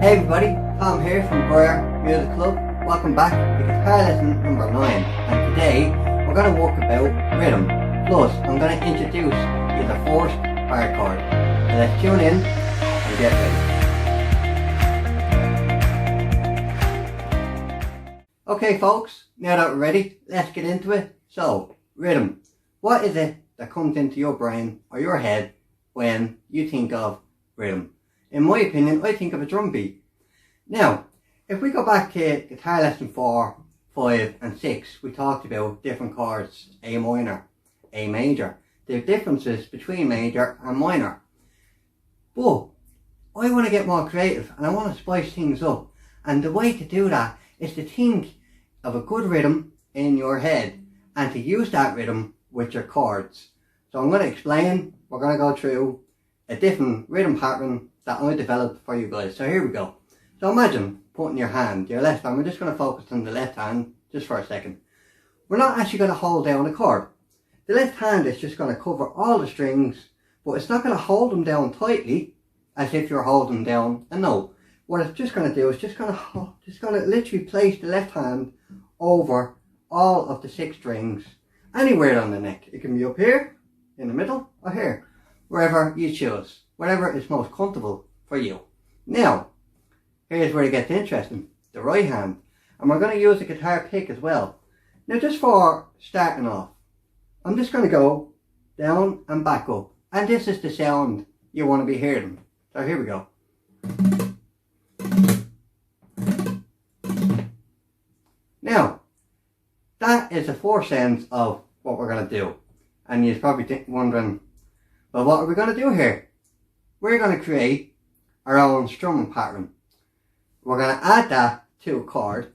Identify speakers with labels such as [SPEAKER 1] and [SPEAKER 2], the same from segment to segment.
[SPEAKER 1] Hey everybody, Tom here from Bar Music Club. Welcome back to guitar lesson number 9, and today we're going to work about rhythm. Plus I'm going to introduce you to the first bar chord. So let's tune in and get ready. Okay folks, now that we're ready, let's get into it. So, rhythm. What is it that comes into your brain or your head when you think of rhythm? In my opinion, I think of a drum beat. Now, if we go back to guitar lesson 4, 5 and 6, we talked about different chords, A minor, A major, the differences between major and minor. But I want to get more creative and I want to spice things up. And the way to do that is to think of a good rhythm in your head and to use that rhythm with your chords. So I'm going to explain, we're going to go through a different rhythm pattern that I developed for you guys. So here we go. So imagine putting your hand, your left hand, we're just going to focus on the left hand just for a second. We're not actually going to hold down a chord. The left hand is just going to cover all the strings, but it's not going to hold them down tightly as if you're holding down a note. What it's just going to do is just going to literally place the left hand over all of the 6 strings, anywhere on the neck. It can be up here, in the middle, or here, wherever you choose, whatever is most comfortable for you. Now, here's where it gets interesting, the right hand. And we're going to use a guitar pick as well. Now just for starting off, I'm just going to go down and back up. And this is the sound you want to be hearing. So here we go. Now, that is the 4 sense of what we're going to do. And you're probably wondering, well, what are we going to do here? We're going to create our own strumming pattern. We're going to add that to a chord.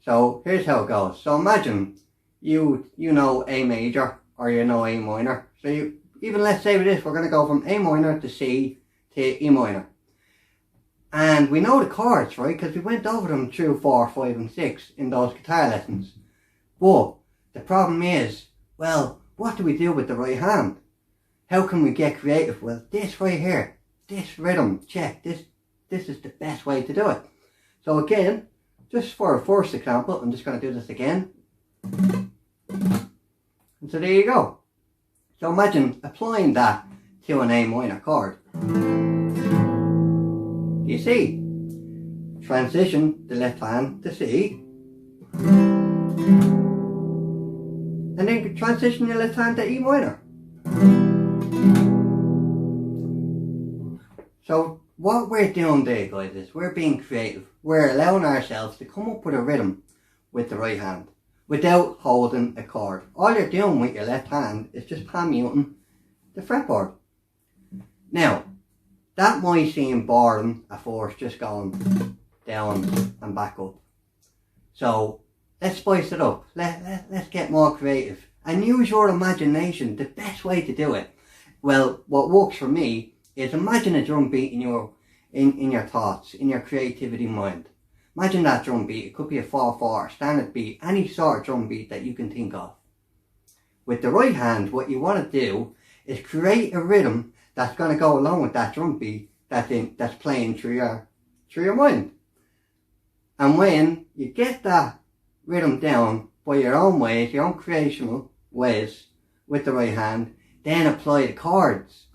[SPEAKER 1] So here's how it goes. So imagine you know A major or you know A minor. So even let's say with this, we're going to go from A minor to C to E minor. And we know the chords, right? Because we went over them through 4, 5 and 6 in those guitar lessons. But the problem is, well, what do we do with the right hand? How can we get creative? Well, this right here, this rhythm, check, this is the best way to do it. So again, just for a first example, I'm just going to do this again. And so there you go. So imagine applying that to an A minor chord. You see? Transition the left hand to C. And then transition your left hand to E minor. So what we're doing there, guys, is we're being creative. We're allowing ourselves to come up with a rhythm with the right hand without holding a chord. All you're doing with your left hand is just palm muting the fretboard. Now, that might seem boring at first, just going down and back up. So let's spice it up. Let's get more creative and use your imagination. The best way to do it, well, what works for me is imagine a drum beat in your thoughts, in your creativity mind. Imagine that drum beat. It could be a 4/4, standard beat, any sort of drum beat that you can think of. With the right hand, what you want to do is create a rhythm that's going to go along with that drum beat that's playing through your mind. And when you get that rhythm down by your own ways, your own creational ways with the right hand, then apply the chords.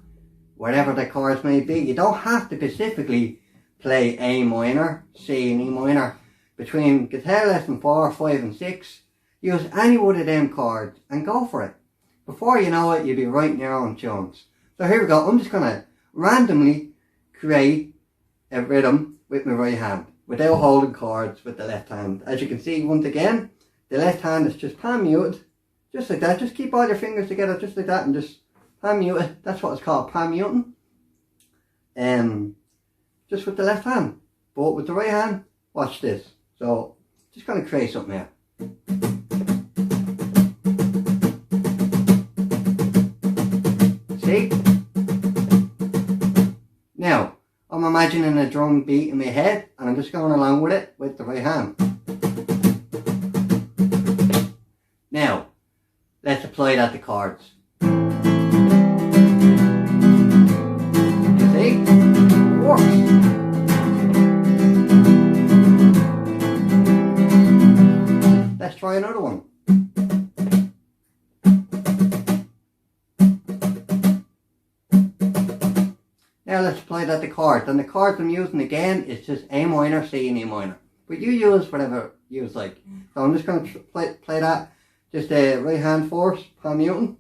[SPEAKER 1] Whatever the chords may be. You don't have to specifically play A minor, C and E minor. Between guitar lesson 4, 5 and 6, use any one of them chords and go for it. Before you know it, you'll be writing your own tunes. So here we go. I'm just going to randomly create a rhythm with my right hand without holding chords with the left hand. As you can see, once again, the left hand is just palm muted, just like that. Just keep all your fingers together just like that and just palm muted. That's what it's called, palm muting. Just with the left hand. But with the right hand, watch this. So, just going to create something here. See? Now, I'm imagining a drum beat in my head and I'm just going along with it with the right hand. Now, let's apply that to chords. You see? It works. Now let's apply that to chords. And the chords I'm using again is just A minor, C and E minor. But you use whatever you like. So I'm just going to play that. Just a right hand force, palm muting.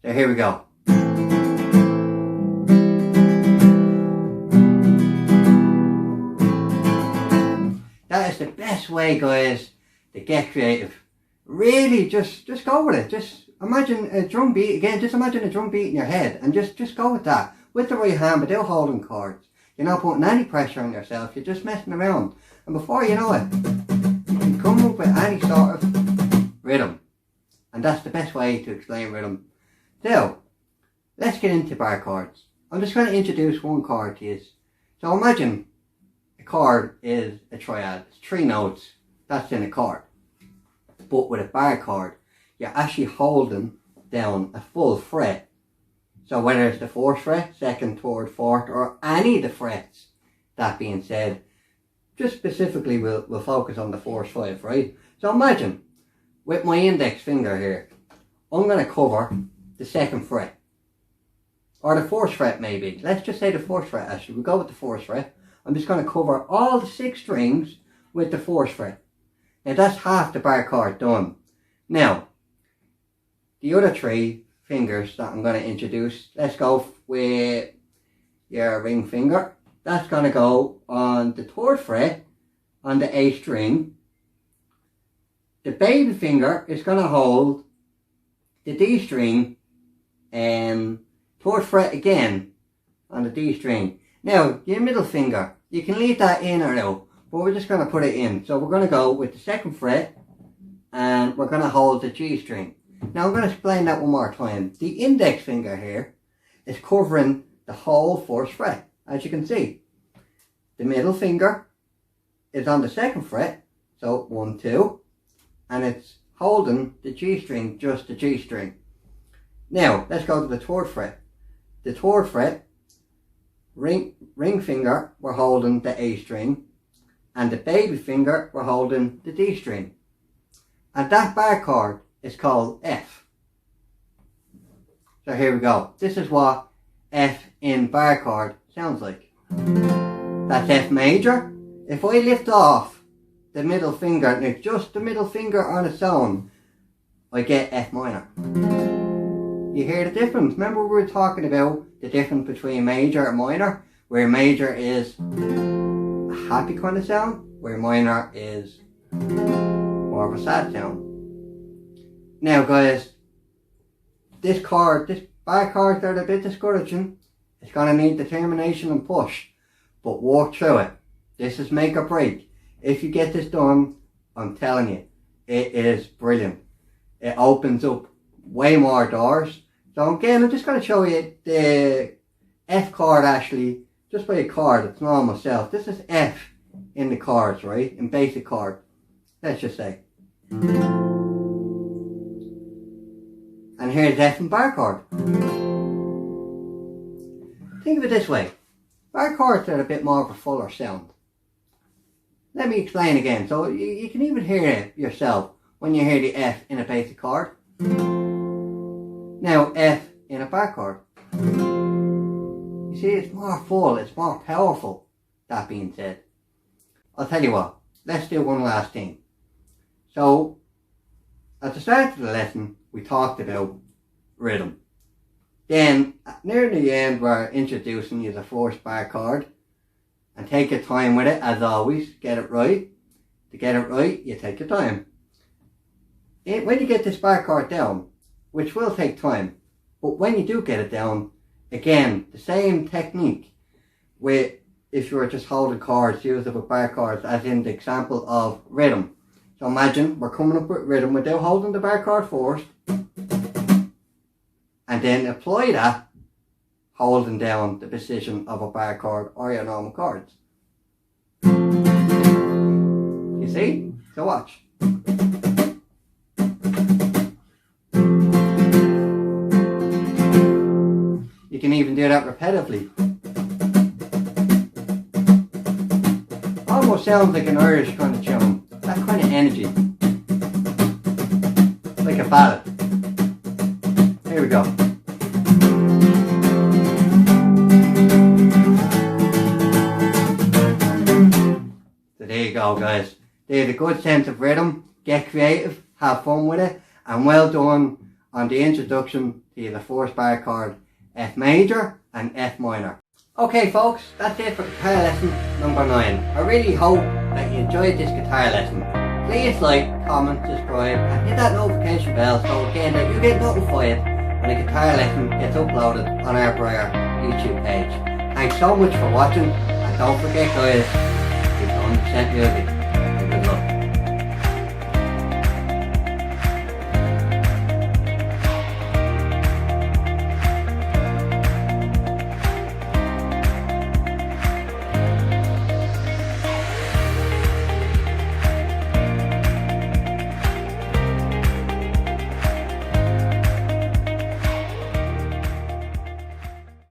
[SPEAKER 1] So here we go. That is the best way, guys, to get creative. Really, just go with it. Just imagine a drum beat again. Just imagine a drum beat in your head, and just go with that with the right hand, without holding chords. You're not putting any pressure on yourself. You're just messing around, and before you know it, you can come up with any sort of rhythm, and that's the best way to explain rhythm. So let's get into bar chords. I'm just going to introduce one chord to you. So imagine a chord is a triad. It's 3 notes. That's in a chord. But with a bar chord, you're actually holding down a full fret. So whether it's the 4th fret, 2nd, 3rd, 4th, or any of the frets. That being said, just specifically we'll focus on the 4th 5, right? So imagine, with my index finger here, I'm going to cover the 2nd fret. Or the 4th fret maybe. Let's just say the 4th fret actually. We'll go with the 4th fret. I'm just going to cover all the 6 strings with the 4th fret. Now that's half the bar chord done. Now, the other 3 fingers that I'm going to introduce, let's go with your ring finger. That's going to go on the 3rd fret on the A string. The baby finger is going to hold the D string and 3rd fret again on the D string. Now, your middle finger, you can leave that in or out, but we're just going to put it in. So we're going to go with the 2nd fret and we're going to hold the G string. Now I'm going to explain that one more time. The index finger here is covering the whole 4th fret, as you can see. The middle finger is on the 2nd fret, so 1, 2, and it's holding the G string, just the G string. Now let's go to the 3rd fret. The 3rd fret, ring finger, we're holding the A string, and the baby finger, we're holding the D string. And that bar chord is called F. So here we go. This is what F in bar chord sounds like. That's F major. If I lift off the middle finger, and it's just the middle finger on its own, I get F minor. You hear the difference? Remember we were talking about the difference between major and minor, where major is a happy kind of sound, where minor is more of a sad sound. Now guys, this bar chords are a bit discouraging. It's going to need determination and push, but walk through it. This is make or break. If you get this done, I'm telling you, it is brilliant. It opens up way more doors. So again, I'm just going to show you the F chord actually, just by a chord, it's normal self. This is F in the chords, right? In basic chord. Let's just say. And here's F in bar chord. Think of it this way. Bar chords are a bit more of a fuller sound. Let me explain again. So you can even hear it yourself when you hear the F in a basic chord. Now F in a bar chord. You see, it's more full, it's more powerful. That being said, I'll tell you what, let's do one last thing. So, at the start of the lesson, we talked about rhythm. Then, near the end, we're introducing you the 4th bar chord. And take your time with it, as always. Get it right. To get it right, you take your time. When you get this bar chord down, which will take time, but when you do get it down, again, the same technique with if you were just holding chords, use it with bar chords, as in the example of rhythm. So imagine we're coming up with rhythm without holding the bar chord first, and then apply that holding down the position of a bar chord or your normal chords. You see? So watch. You can even do that repetitively. Almost sounds like an Irish kind of tune. That kind of energy. Like a ballad. Here we go. go, guys. There's a good sense of rhythm, get creative, have fun with it, and well done on the introduction to the first bar chord, F major and F minor. Okay folks, that's it for guitar lesson number 9. I really hope that you enjoyed this guitar lesson. Please like, comment, subscribe and hit that notification bell so again that you get notified when a guitar lesson gets uploaded on our Briar YouTube page. Thanks so much for watching and don't forget guys, you're 100% music.